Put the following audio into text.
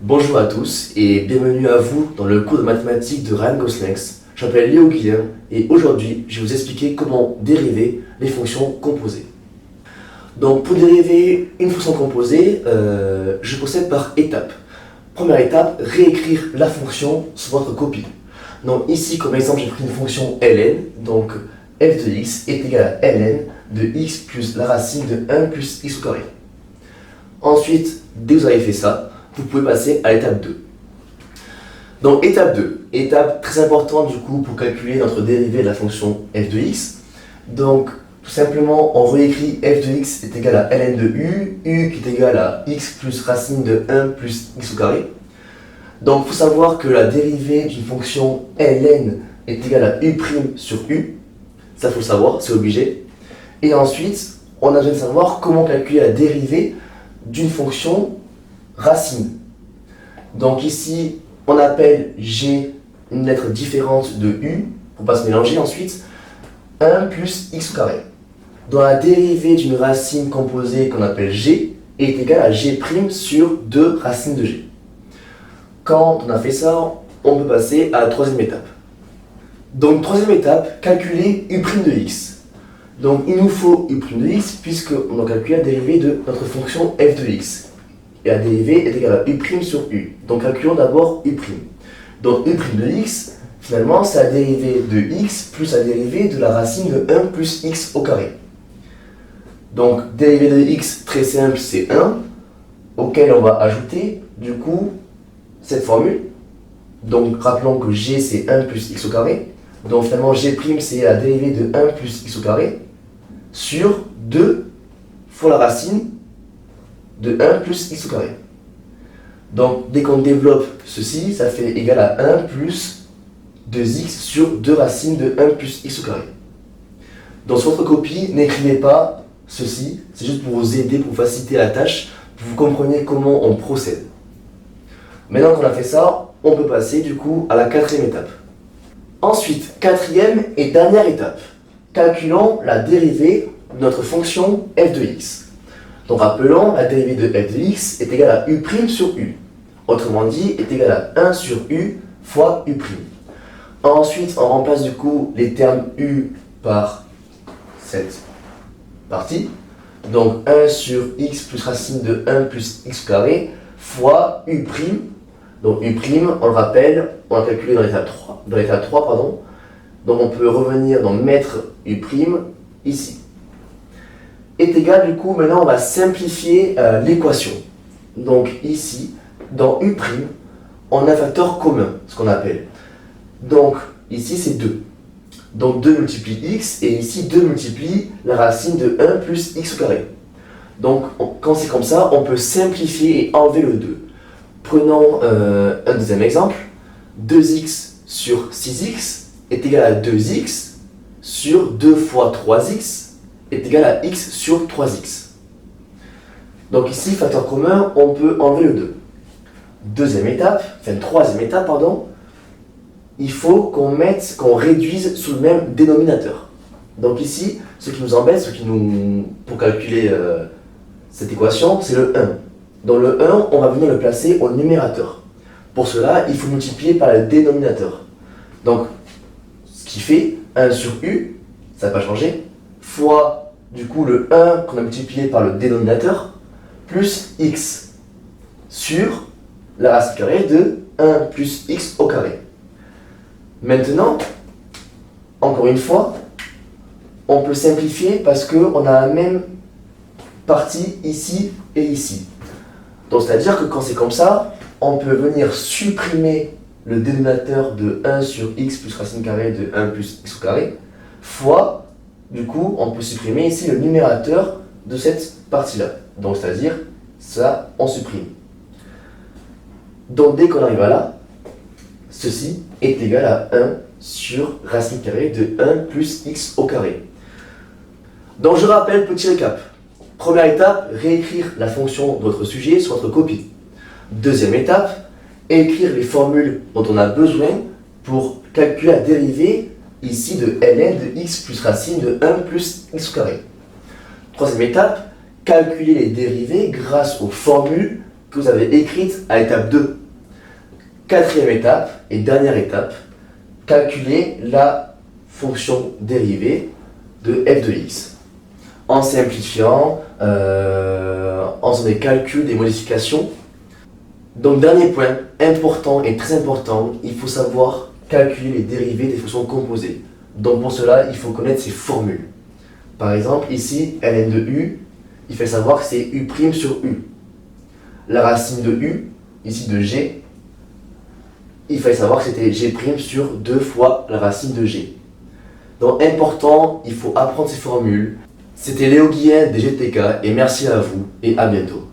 Bonjour à tous et bienvenue à vous dans le cours de mathématiques de Ryan Goslinx. Je m'appelle Léo Guilhem et aujourd'hui je vais vous expliquer comment dériver les fonctions composées. Donc pour dériver une fonction composée, je procède par étapes. Première étape, réécrire la fonction sur votre copie. Donc ici comme exemple j'ai pris une fonction ln, donc f de x est égal à ln de x plus la racine de 1 plus x au carré. Ensuite, dès que vous avez fait ça, vous pouvez passer à l'étape 2. Donc étape 2, étape très importante du coup pour calculer notre dérivée de la fonction f de x. Donc tout simplement on réécrit f de x est égal à ln de u qui est égal à x plus racine de 1 plus x au carré. Donc il faut savoir que la dérivée d'une fonction ln est égale à u' sur u. Ça faut le savoir, c'est obligé. Et ensuite, on a besoin de savoir comment calculer la dérivée d'une fonction racine. Donc ici, on appelle g une lettre différente de u, pour ne pas se mélanger ensuite, 1 plus x au carré. Donc la dérivée d'une racine composée qu'on appelle g est égale à g' sur 2 racines de g. Quand on a fait ça, on peut passer à la troisième étape. Donc troisième étape, calculer u' de x. Donc il nous faut u' de x puisqu'on a calculé la dérivée de notre fonction f de x. Et la dérivée est égale à u' sur u. Donc calculons d'abord u'. Donc u' de x, finalement, c'est la dérivée de x plus la dérivée de la racine de 1 plus x au carré. Donc dérivée de x, très simple, c'est 1, auquel on va ajouter, du coup, cette formule. Donc rappelons que g, c'est 1 plus x au carré. Donc finalement, g', c'est la dérivée de 1 plus x au carré sur 2 fois la racine de 1 plus x au carré. Donc dès qu'on développe ceci, ça fait égal à 1 plus 2x sur 2 racines de 1 plus x au carré. Dans votre copie, n'écrivez pas ceci, c'est juste pour vous aider, pour faciliter la tâche, pour que vous compreniez comment on procède. Maintenant qu'on a fait ça, on peut passer du coup à la quatrième étape. Ensuite, quatrième et dernière étape, calculons la dérivée de notre fonction f de x. Donc rappelons, la dérivée de f de x est égale à u' sur u. Autrement dit, est égale à 1 sur u fois u'. Ensuite, on remplace du coup les termes u par cette partie. Donc 1 sur x plus racine de 1 plus x carré fois u'. Donc u', on le rappelle, on l'a calculé dans l'étape 3, pardon. Donc on peut revenir dans mettre u' ici. Est égal, du coup, maintenant on va simplifier l'équation. Donc ici, dans u', on a un facteur commun, ce qu'on appelle. Donc ici c'est 2. Donc 2 multiplie x, et ici 2 multiplie la racine de 1 plus x au carré. Donc quand c'est comme ça, on peut simplifier et enlever le 2. Prenons un deuxième exemple. 2x sur 6x est égal à 2x sur 2 fois 3x est égal à x sur 3x. Donc ici, facteur commun, on peut enlever le 2. Troisième étape, pardon, il faut qu'on réduise sous le même dénominateur. Donc ici, ce qui nous embête, pour calculer cette équation, c'est le 1. Dans le 1, on va venir le placer au numérateur. Pour cela, il faut multiplier par le dénominateur. Donc, ce qui fait 1 sur u, ça n'a pas changé, fois du coup le 1 qu'on a multiplié par le dénominateur, plus x sur la racine carrée de 1 plus x au carré. Maintenant, encore une fois, on peut simplifier parce qu'on a la même partie ici et ici. Donc c'est-à-dire que quand c'est comme ça, on peut venir supprimer le dénominateur de 1 sur x plus racine carrée de 1 plus x au carré, fois, du coup, on peut supprimer ici le numérateur de cette partie-là. Donc c'est-à-dire, ça, on supprime. Donc dès qu'on arrive à là, ceci est égal à 1 sur racine carrée de 1 plus x au carré. Donc je rappelle, petit récap. Première étape, réécrire la fonction de votre sujet sur votre copie. Deuxième étape, écrire les formules dont on a besoin pour calculer la dérivée ici de ln de x plus racine de 1 plus x au carré. Troisième étape, calculer les dérivées grâce aux formules que vous avez écrites à l'étape 2. Quatrième étape et dernière étape, calculer la fonction dérivée de f de x. En simplifiant, en faisant des calculs, des modifications. Donc dernier point, important et très important, il faut savoir calculer les dérivées des fonctions composées. Donc pour cela, il faut connaître ces formules. Par exemple, ici, ln de u, il faut savoir que c'est u' sur u. La racine de u, ici de g, il fallait savoir que c'était g' sur 2 fois la racine de g. Donc important, il faut apprendre ces formules. C'était Léo Guillen des GTK et merci à vous et à bientôt.